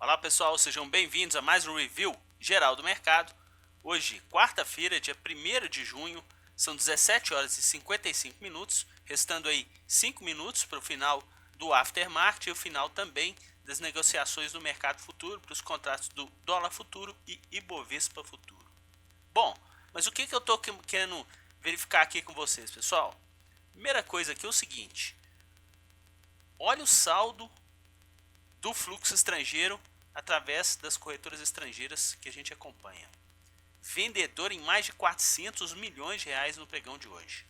Olá pessoal, sejam bem-vindos a mais um review geral do mercado. Hoje, quarta-feira, dia 1º de junho, são 17 horas e 55 minutos, restando aí 5 minutos para o final do aftermarket e o final também das negociações no mercado futuro para os contratos do dólar futuro e Ibovespa futuro. Bom, mas o que eu estou querendo verificar aqui com vocês, pessoal? Primeira coisa aqui é o seguinte: olha o saldo do fluxo estrangeiro através das corretoras estrangeiras que a gente acompanha. Vendedor em mais de 400 milhões de reais no pregão de hoje.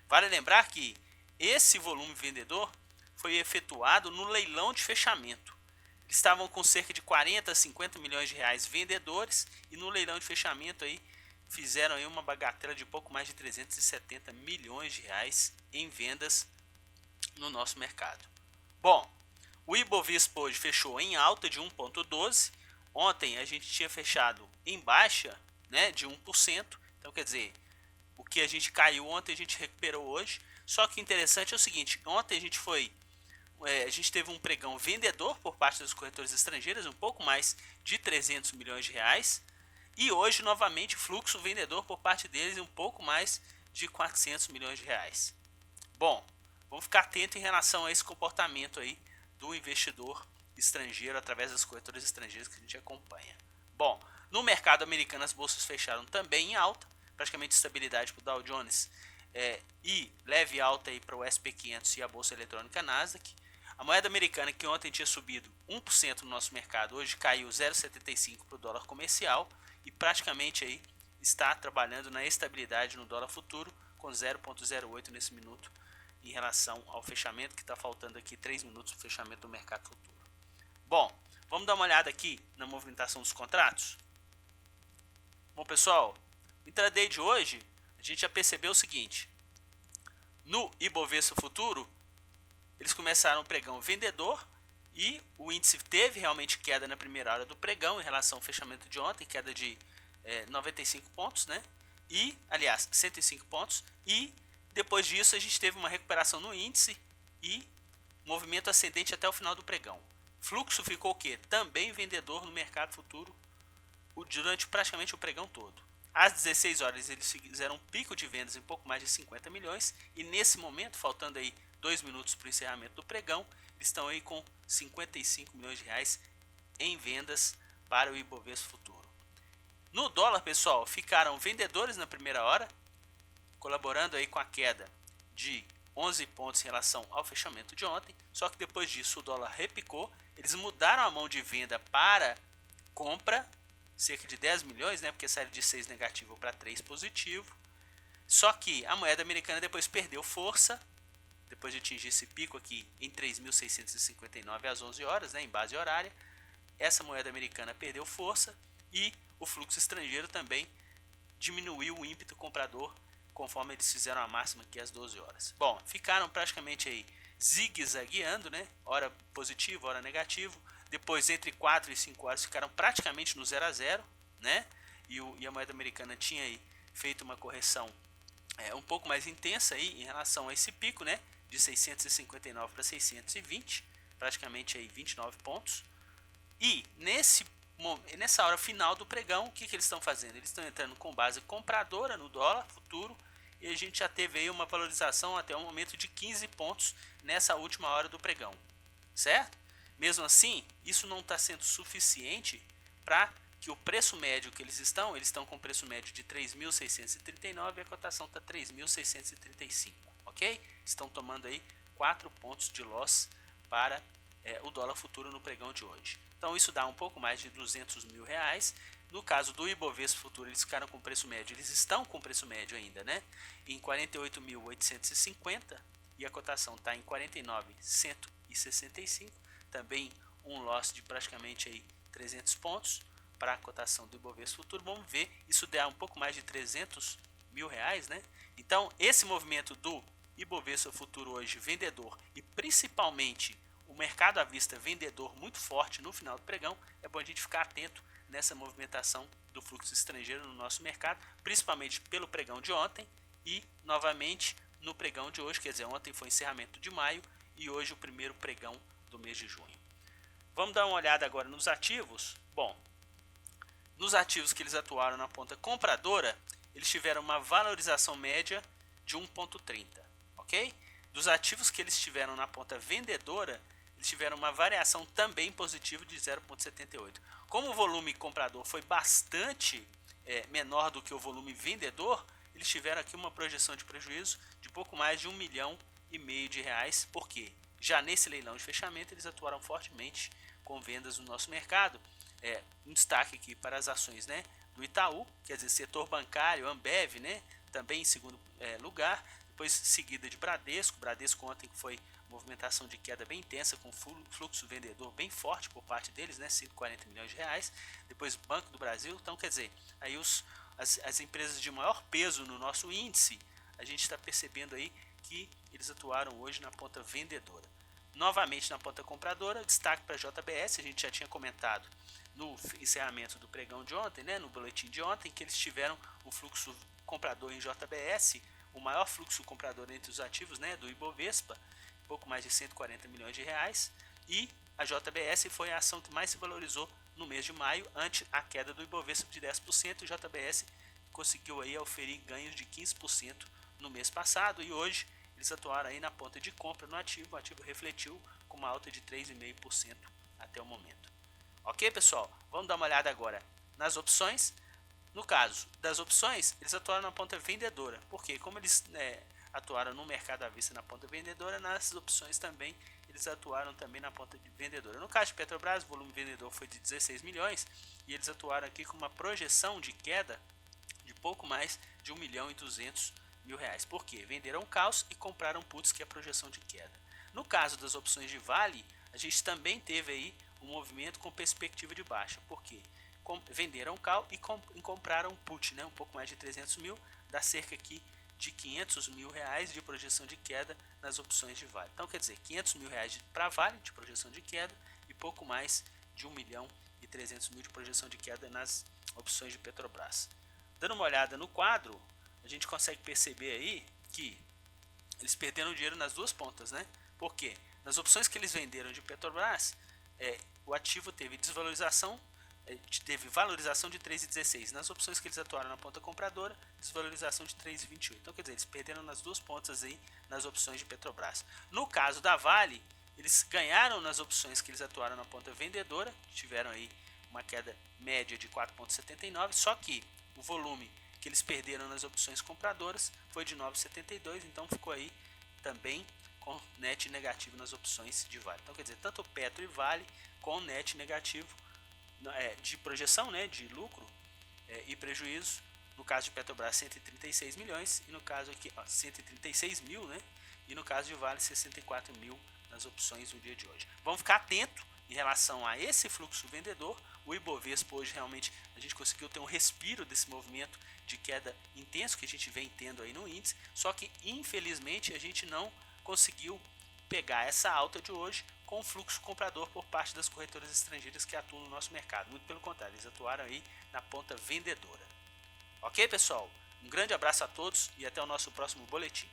Vale lembrar que esse volume vendedor foi efetuado no leilão de fechamento. Eles estavam com cerca de 40 a 50 milhões de reais vendedores e no leilão de fechamento aí fizeram aí uma bagatela de pouco mais de 370 milhões de reais em vendas no nosso mercado. Bom, o Ibovespa hoje fechou em alta de 1,12. Ontem a gente tinha fechado em baixa, né, de 1%. Então quer dizer, o que a gente caiu ontem a gente recuperou hoje. Só que interessante é o seguinte: ontem a gente teve um pregão vendedor por parte dos corretores estrangeiros, um pouco mais de 300 milhões de reais. E hoje novamente fluxo vendedor por parte deles, um pouco mais de 400 milhões de reais. Bom, vamos ficar atento em relação a esse comportamento aí do investidor estrangeiro através das corretoras estrangeiras que a gente acompanha. Bom, no mercado americano as bolsas fecharam também em alta, praticamente estabilidade para o Dow Jones e leve alta para o SP500 e a bolsa eletrônica Nasdaq. A moeda americana, que ontem tinha subido 1% no nosso mercado, hoje caiu 0,75 para o dólar comercial e praticamente aí está trabalhando na estabilidade no dólar futuro com 0,08 nesse minuto em relação ao fechamento, que está faltando aqui 3 minutos para o fechamento do mercado futuro. Bom, vamos dar uma olhada aqui na movimentação dos contratos? Bom pessoal, no intraday de hoje a gente já percebeu o seguinte: no Ibovespa futuro eles começaram o pregão vendedor e o índice teve realmente queda na primeira hora do pregão em relação ao fechamento de ontem, queda de 95 pontos, né? E, aliás, 105 pontos. E depois disso a gente teve uma recuperação no índice e movimento ascendente até o final do pregão. Fluxo ficou o quê? Também vendedor no mercado futuro durante praticamente o pregão todo. Às 16 horas eles fizeram um pico de vendas em pouco mais de 50 milhões e nesse momento, faltando aí 2 minutos para o encerramento do pregão, eles estão aí com 55 milhões de reais em vendas para o Ibovespa futuro. No dólar, pessoal, ficaram vendedores na primeira hora, colaborando aí com a queda de 11 pontos em relação ao fechamento de ontem. Só que depois disso o dólar repicou, eles mudaram a mão de venda para compra, cerca de 10 milhões, né, porque saiu de 6 negativo para 3 positivo. Só que a moeda americana depois perdeu força, depois de atingir esse pico aqui em 3.659 às 11 horas, né, em base horária. Essa moeda americana perdeu força e o fluxo estrangeiro também diminuiu o ímpeto comprador conforme eles fizeram a máxima aqui às 12 horas. Bom, ficaram praticamente aí zigue-zagueando, né? Hora positivo, hora negativo. Depois, entre 4 e 5 horas, ficaram praticamente no 0 a 0, né? E a moeda americana tinha aí feito uma correção um pouco mais intensa aí em relação a esse pico, né? De 659 para 620, praticamente aí 29 pontos. E nessa hora final do pregão, o que eles estão fazendo? Eles estão entrando com base compradora no dólar futuro e a gente já teve aí uma valorização até um momento de 15 pontos nessa última hora do pregão, certo? Mesmo assim, isso não está sendo suficiente para que o preço médio que eles estão com preço médio de 3.639 e a cotação está 3.635, ok? Estão tomando aí 4 pontos de loss para o dólar futuro no pregão de hoje. Então isso dá um pouco mais de 200 mil reais. No caso do Ibovespa futuro, eles ficaram com preço médio, eles estão com preço médio ainda, né? Em 48.850 e a cotação está em 49.165. Também um loss de praticamente aí 300 pontos para a cotação do Ibovespa futuro. Vamos ver, isso dá um pouco mais de 300 mil reais, né? Então esse movimento do Ibovespa futuro hoje vendedor e principalmente o mercado à vista vendedor muito forte no final do pregão, é bom a gente ficar atento nessa movimentação do fluxo estrangeiro no nosso mercado, principalmente pelo pregão de ontem e novamente no pregão de hoje, quer dizer, ontem foi encerramento de maio e hoje o primeiro pregão do mês de junho. Vamos dar uma olhada agora nos ativos. Bom, nos ativos que eles atuaram na ponta compradora, eles tiveram uma valorização média de 1,30, ok? Dos ativos que eles tiveram na ponta vendedora, eles tiveram uma variação também positiva de 0,78. Como o volume comprador foi bastante menor do que o volume vendedor, eles tiveram aqui uma projeção de prejuízo de pouco mais de 1,5 milhão de reais, porque já nesse leilão de fechamento eles atuaram fortemente com vendas no nosso mercado. Um destaque aqui para as ações, né, do Itaú, quer dizer, setor bancário, Ambev, né, também em segundo lugar, depois seguida de Bradesco. Bradesco ontem foi movimentação de queda bem intensa, com fluxo vendedor bem forte por parte deles, né, 140 milhões de reais. Depois Banco do Brasil. Então, quer dizer, aí as empresas de maior peso no nosso índice, a gente está percebendo aí que eles atuaram hoje na ponta vendedora. Novamente na ponta compradora, destaque para a JBS. A gente já tinha comentado no encerramento do pregão de ontem, né, no boletim de ontem, que eles tiveram um fluxo comprador em JBS, o maior fluxo comprador entre os ativos, né, do Ibovespa, pouco mais de 140 milhões de reais, e a JBS foi a ação que mais se valorizou no mês de maio, ante a queda do Ibovespa de 10%. O JBS conseguiu aí oferir ganhos de 15% no mês passado, e hoje eles atuaram aí na ponta de compra no ativo. O ativo refletiu com uma alta de 3,5% até o momento. Ok, pessoal? Vamos dar uma olhada agora nas opções. No caso das opções, eles atuaram na ponta vendedora, porque como eles atuaram no mercado à vista na ponta vendedora, nas opções também eles atuaram também na ponta de vendedora. No caso de Petrobras, o volume vendedor foi de 16 milhões e eles atuaram aqui com uma projeção de queda de pouco mais de 1.200.000 reais. Por quê? Venderam caos e compraram puts, que é a projeção de queda. No caso das opções de Vale, a gente também teve aí um movimento com perspectiva de baixa. Por quê? Venderam call e compraram put, né, um pouco mais de 300 mil, dá cerca aqui de 500 mil reais de projeção de queda nas opções de Vale. Então, quer dizer, 500 mil reais para Vale de projeção de queda e pouco mais de 1.300.000 de projeção de queda nas opções de Petrobras. Dando uma olhada no quadro, a gente consegue perceber aí que eles perderam dinheiro nas duas pontas, né? Por quê? Nas opções que eles venderam de Petrobras, o ativo teve desvalorização, teve valorização de 3,16. Nas opções que eles atuaram na ponta compradora, desvalorização de 3,28. Então, quer dizer, eles perderam nas duas pontas aí nas opções de Petrobras. No caso da Vale, eles ganharam nas opções que eles atuaram na ponta vendedora, tiveram aí uma queda média de 4,79, só que o volume que eles perderam nas opções compradoras foi de 9,72, então ficou aí também com net negativo nas opções de Vale. Então, quer dizer, tanto Petro e Vale com net negativo de projeção, né, de lucro e prejuízo. No caso de Petrobras, 136 milhões, e no caso aqui 136 mil, né, e no caso de Vale, 64 mil nas opções no dia de hoje. Vamos ficar atento em relação a esse fluxo vendedor. O Ibovespa hoje realmente a gente conseguiu ter um respiro desse movimento de queda intenso que a gente vem tendo aí no índice, só que infelizmente a gente não conseguiu pegar essa alta de hoje com o fluxo comprador por parte das corretoras estrangeiras que atuam no nosso mercado. Muito pelo contrário, eles atuaram aí na ponta vendedora. Ok, pessoal? Um grande abraço a todos e até o nosso próximo boletim.